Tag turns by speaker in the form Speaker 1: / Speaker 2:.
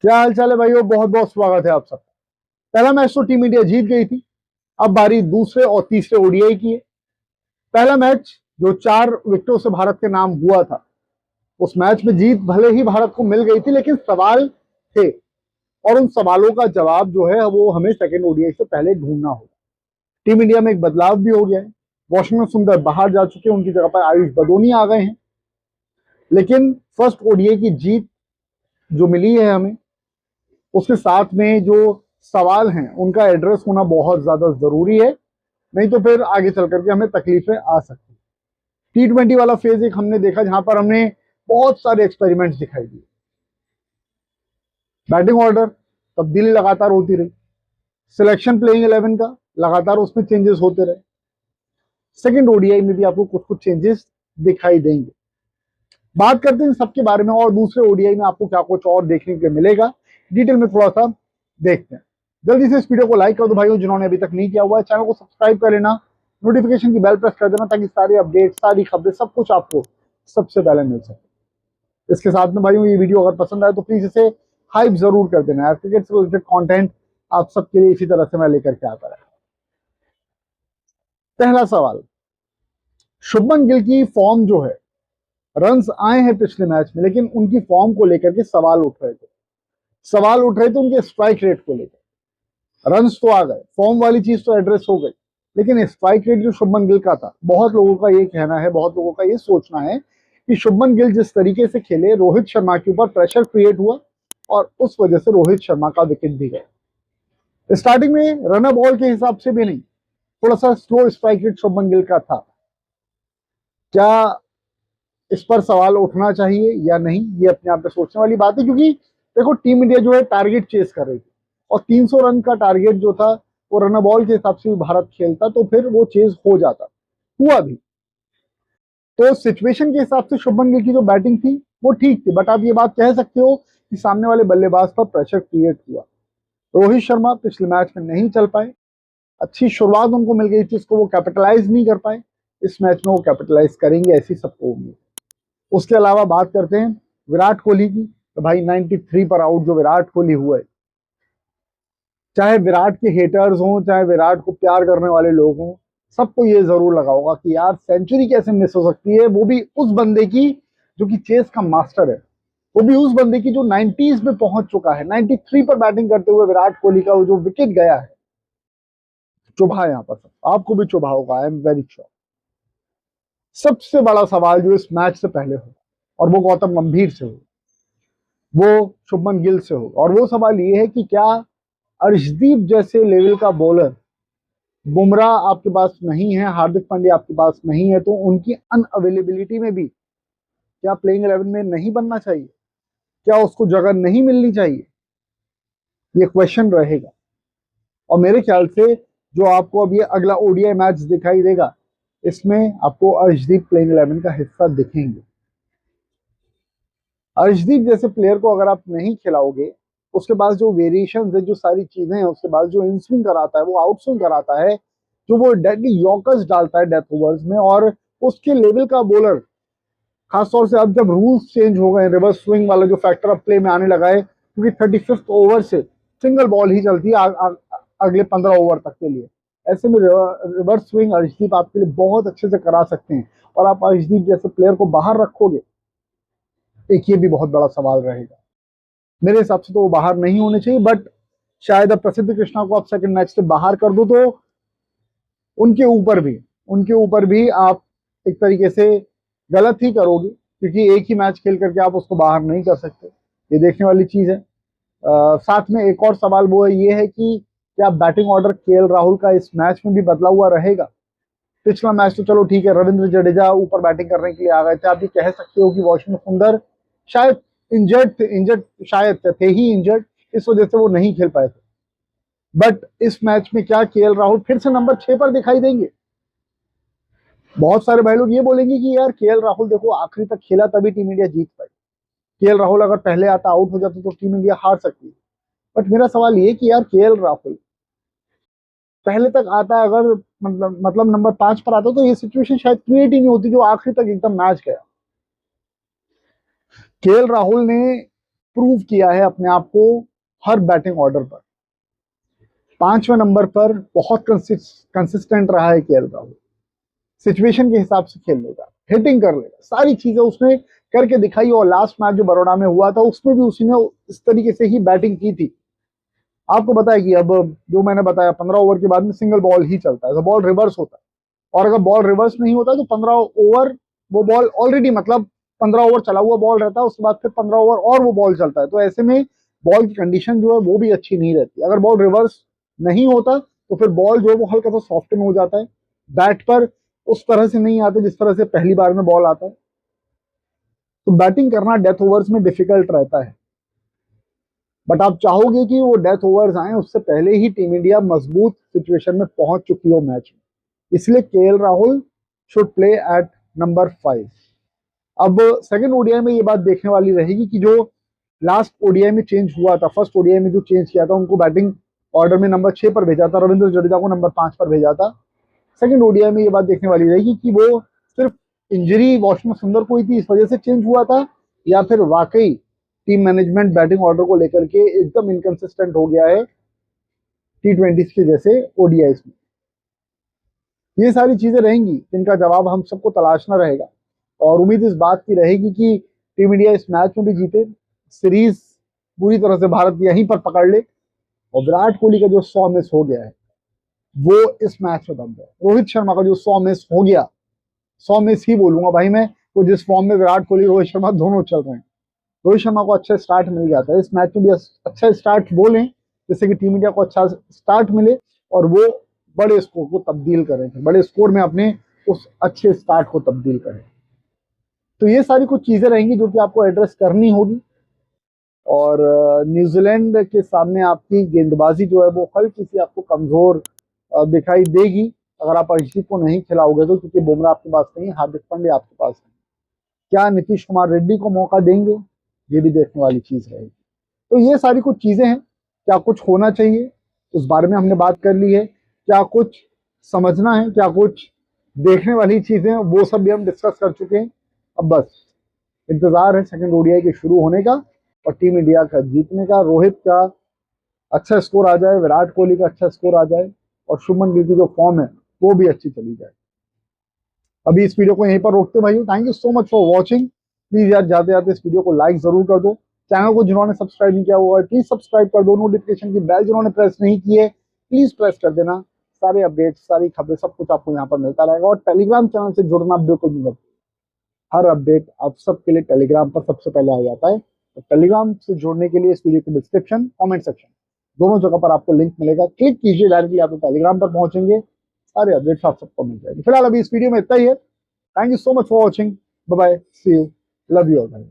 Speaker 1: क्या हाल चाल है भाइयों, बहुत बहुत स्वागत है आप सबका। पहला मैच तो टीम इंडिया जीत गई थी। अब बारी दूसरे और तीसरे ओडीआई की है। पहला मैच जो 4 विकेटों से भारत के नाम हुआ था, उस मैच में जीत भले ही भारत को मिल गई थी, लेकिन सवाल थे और उन सवालों का जवाब जो है वो हमें सेकेंड ओडीआई से पहले ढूंढना होगा। टीम इंडिया में एक बदलाव भी हो गया है। वॉशिंगटन सुंदर बाहर जा चुके हैं, उनकी जगह पर आयुष बदोनी आ गए हैं। लेकिन फर्स्ट ओडीआई की जीत जो मिली है हमें, उसके साथ में जो सवाल हैं उनका एड्रेस होना बहुत ज्यादा जरूरी है। नहीं तो फिर आगे चल करके हमें तकलीफें आ सकती है। T20 वाला फेज एक हमने देखा जहां पर हमने बहुत सारे एक्सपेरिमेंट्स दिखाई दिए। बैटिंग ऑर्डर तब्दीली लगातार होती रही, सिलेक्शन प्लेइंग 11 का लगातार उसमें चेंजेस होते रहे। सेकेंड ओडीआई में भी आपको कुछ कुछ चेंजेस दिखाई देंगे। बात करते हैं सबके बारे में और दूसरे ओडीआई में आपको क्या कुछ और देखने के लिए मिलेगा, डिटेल में थोड़ा सा देखते हैं। जल्दी से इस वीडियो को लाइक कर दो भाइयों, जिन्होंने अभी तक नहीं किया हुआ है। चैनल को सब्सक्राइब कर लेना, नोटिफिकेशन की बेल प्रेस कर देना, ताकि सारी अपडेट, सारी खबरें, सब कुछ आपको सबसे पहले मिल सके। इसके साथ में भाइयों, ये वीडियो अगर पसंद आए तो प्लीज इसे हाइप जरूर कर देना यार। क्रिकेट से रिलेटेड कंटेंट आप सबके लिए इसी तरह से मैं लेकर के आता रहा। पहला सवाल, शुभमन गिल की फॉर्म जो है, रन्स आए हैं पिछले मैच में, लेकिन उनकी फॉर्म को लेकर के सवाल उठ रहे थे। सवाल उठ रहे थे उनके स्ट्राइक रेट को लेकर। रन्स तो आ गए, फॉर्म वाली चीज तो एड्रेस हो गई, लेकिन स्ट्राइक रेट जो शुभमन गिल का था, बहुत लोगों का ये कहना है, बहुत लोगों का ये सोचना है कि शुभमन गिल जिस तरीके से खेले, रोहित शर्मा के ऊपर प्रेशर क्रिएट हुआ और उस वजह से रोहित शर्मा का विकेट भी गया। स्टार्टिंग में रनर बॉल के हिसाब से भी नहीं, थोड़ा सा slow strike rate Shubman Gill का था। क्या इस पर सवाल उठना चाहिए या नहीं, ये अपने आप में सोचने वाली बात है। क्योंकि देखो, टीम इंडिया जो है टारगेट चेस कर रही थी और 300 रन का टारगेट जो था वो रनर बॉल के हिसाब से भी भारत खेलता तो फिर वो चेस हो जाता, हुआ भी। तो सिचुएशन के हिसाब से शुभमन गिल की जो बैटिंग थी वो ठीक थी, बट आप ये बात कह सकते हो कि सामने वाले बल्लेबाज पर प्रेशर क्रिएट हुआ। रोहित शर्मा पिछले मैच में नहीं चल पाए, अच्छी शुरुआत उनको मिल गई थी, इसको वो कैपिटलाइज नहीं कर पाए। इस मैच में वो कैपिटलाइज करेंगे, ऐसी सबको उम्मीद। उसके अलावा बात करते हैं विराट कोहली की, तो भाई 93 पर आउट जो विराट कोहली हुए, चाहे विराट के हेटर्स हों, चाहे विराट को प्यार करने वाले लोग हों, सबको ये जरूर लगा होगा कि यार सेंचुरी कैसे मिस हो सकती है, वो भी उस बंदे की जो कि चेस का मास्टर है, वो भी उस बंदे की जो 90s में पहुंच चुका है। 93 पर बैटिंग करते हुए विराट कोहली का वो जो विकेट गया है, चुभा यहाँ पर, आपको भी चुभा होगा, आई एम वेरी श्योर। सबसे बड़ा सवाल जो इस मैच से पहले हो, और वो गौतम गंभीर से हो, वो शुभमन गिल से हो, और वो सवाल ये है कि क्या अर्शदीप जैसे लेवल का बॉलर, बुमराह आपके पास नहीं है, हार्दिक पांड्या आपके पास नहीं है, तो उनकी अनअवेलेबिलिटी में भी क्या प्लेइंग 11 में नहीं बनना चाहिए? क्या उसको जगह नहीं मिलनी चाहिए? ये क्वेश्चन रहेगा। और मेरे ख्याल से जो आपको अब ये अगला ओडीआई मैच दिखाई देगा, इसमें आपको अर्शदीप प्लेइंग 11 का हिस्सा दिखेंगे। अर्शदीप जैसे प्लेयर को अगर आप नहीं खिलाओगे, उसके बाद जो वेरिएशन है, जो सारी चीजें हैं, उसके बाद जो इन स्विंग कराता है, वो आउट स्विंग कराता है, जो वो डेडली यॉर्कर्स डालता है डेथ ओवर्स में, और उसके लेवल का बॉलर, खासतौर से अब जब रूल्स चेंज हो गए, रिवर्स स्विंग वाला जो फैक्टर अब प्ले में आने लगा है, क्योंकि 35th ओवर से सिंगल बॉल ही चलती है अगले 15 ओवर तक के लिए। ऐसे में रिवर्स स्विंग अर्शदीप आपके लिए बहुत अच्छे से करा सकते हैं, और आप अर्शदीप जैसे प्लेयर को बाहर रखोगे, एक ये भी बहुत बड़ा सवाल रहेगा। मेरे हिसाब से तो वो बाहर नहीं होने चाहिए, बट शायद अब प्रसिद्ध कृष्णा को आप सेकंड मैच से बाहर कर दो तो उनके ऊपर भी आप एक तरीके से गलत ही करोगे, क्योंकि एक ही मैच खेल करके आप उसको बाहर नहीं कर सकते। ये देखने वाली चीज है। साथ में एक और सवाल वो ये है कि क्या बैटिंग ऑर्डर केएल राहुल का इस मैच में भी बदला हुआ रहेगा? पिछला मैच तो चलो ठीक है, रविंद्र जडेजा ऊपर बैटिंग करने के लिए आ गए थे, आप ये कह सकते हो कि वॉशिंगटन सुंदर शायद इंजर्ड शायद थे ही इंजर्ड, इस वजह से वो नहीं खेल पाए थे। बट इस मैच में क्या केएल राहुल फिर से नंबर 6 पर दिखाई देंगे? बहुत सारे भाई लोग ये बोलेंगे कि यार केएल राहुल देखो आखिरी तक खेला तभी टीम इंडिया जीत पाई, केएल राहुल अगर पहले आता, आउट हो जाता, तो टीम इंडिया हार सकती है। बट मेरा सवाल ये कि यार केएल राहुल पहले तक आता, अगर मतलब नंबर 5 पर आता, तो ये सिचुएशन शायद क्रिएट ही नहीं होती जो आखिरी तक एकदम मैच गया। केएल राहुल ने प्रूव किया है अपने आप को हर बैटिंग ऑर्डर पर। 5वें नंबर पर बहुत कंसिस्टेंट रहा है केएल राहुल। सिचुएशन के हिसाब से खेल लेगा, हिटिंग कर लेगा, सारी चीजें उसने करके दिखाई। और लास्ट मैच जो बड़ौदा में हुआ था उसमें भी उसने इस तरीके से ही बैटिंग की थी। आपको पता है कि अब जो मैंने बताया 15 ओवर के बाद में सिंगल बॉल ही चलता है, तो बॉल रिवर्स होता है। और अगर बॉल रिवर्स नहीं होता तो 15 ओवर वो बॉल ऑलरेडी, मतलब 15 ओवर चला हुआ बॉल रहता है, उसके बाद फिर 15 ओवर और वो बॉल चलता है। तो ऐसे में बॉल की कंडीशन जो है वो भी अच्छी नहीं रहती। अगर बॉल रिवर्स नहीं होता तो फिर बॉल जो है वो हल्का सा सॉफ्टन हो जाता है, बैट पर उस तरह से नहीं आते जिस तरह से पहली बार में बॉल आता है। तो बैटिंग करना डेथ ओवर्स में डिफिकल्ट रहता है, बट आप चाहोगे कि वो डेथ ओवर्स आए उससे पहले ही टीम इंडिया मजबूत सिचुएशन में पहुंच चुकी हो मैच में। इसलिए KL Rahul should play at number 5। अब सेकंड ओडीआई में ये बात देखने वाली रहेगी कि जो लास्ट ओडीआई में चेंज हुआ था, फर्स्ट ओडीआई में जो चेंज किया था, उनको बैटिंग ऑर्डर में नंबर 6 पर भेजा था, रविंद्र जडेजा को नंबर 5 पर भेजा था। सेकंड ओडीआई में ये बात देखने वाली रहेगी कि वो सिर्फ इंजरी वॉशिंगटन सुंदर को ही थी इस वजह से चेंज हुआ था, या फिर वाकई टीम मैनेजमेंट बैटिंग ऑर्डर को लेकर के एकदम इनकंसिस्टेंट हो गया है T20 के जैसे ओडीआईस में। ये सारी चीजें रहेंगी जिनका जवाब हम सबको तलाशना रहेगा। और उम्मीद इस बात की रहेगी कि टीम इंडिया इस मैच में भी जीते, सीरीज पूरी तरह से भारत यहीं पर पकड़ ले, और विराट कोहली का जो 100 मिस हो गया है वो इस मैच में दम है। रोहित शर्मा का जो 100 मिस हो गया, 100 मिस ही बोलूंगा भाई मैं, वो जिस फॉर्म में विराट कोहली रोहित शर्मा दोनों चल रहे हैं। रोहित शर्मा को अच्छा स्टार्ट मिल जाता है, इस मैच में भी अच्छा स्टार्ट बोलें जिससे कि टीम इंडिया को अच्छा स्टार्ट मिले और वो बड़े स्कोर को तब्दील करें, बड़े स्कोर में अपने उस अच्छे स्टार्ट को तब्दील करें। तो ये सारी कुछ चीजें रहेंगी जो कि आपको एड्रेस करनी होगी। और न्यूजीलैंड के सामने आपकी गेंदबाजी जो है वो हल्की सी आपको कमजोर दिखाई देगी अगर आप अर्शदीप को नहीं खिलाओगे तो, क्योंकि बुमराह आपके पास नहीं है, हार्दिक पांड्या आपके पास है। क्या नीतीश कुमार रेड्डी को मौका देंगे, ये भी देखने वाली चीज रहेगी। तो ये सारी कुछ चीजें हैं, क्या कुछ होना चाहिए उस बारे में हमने बात कर ली है, क्या कुछ समझना है, क्या कुछ देखने वाली चीजें हैं, वो सब भी हम डिस्कस कर चुके हैं। अब बस इंतजार है सेकंड ओडीआई के शुरू होने का और टीम इंडिया का जीतने का। रोहित का अच्छा स्कोर आ जाए, विराट कोहली का अच्छा स्कोर आ जाए और शुभमन गिल की जो फॉर्म है वो भी अच्छी चली जाए। अभी इस वीडियो को यहीं पर रोकते भाइयों। Thank you so much for watching. Please यार जाते जाते इस वीडियो को लाइक जरूर कर दो। चैनल को जिन्होंने सब्सक्राइब नहीं किया हुआ है प्लीज सब्सक्राइब कर दो। नोटिफिकेशन की बेल जिन्होंने प्रेस नहीं की है प्लीज प्रेस कर देना। सारे अपडेट्स, सारी खबरें, सब कुछ आपको यहाँ पर मिलता रहेगा। और टेलीग्राम चैनल से जुड़ना बिल्कुल नहीं करते, हर अपडेट आप सबके लिए टेलीग्राम पर सबसे पहले आ जाता है। तो टेलीग्राम से जुड़ने के लिए इस वीडियो के डिस्क्रिप्शन, कमेंट सेक्शन दोनों जगह पर आपको लिंक मिलेगा, क्लिक कीजिए, डायरेक्टली आप टेलीग्राम पर पहुंचेंगे, सारे अपडेट्स आप सबको मिल जाएंगे। फिलहाल अभी इस वीडियो में इतना ही है। Thank you so much for watching, bye bye, see you, love you all.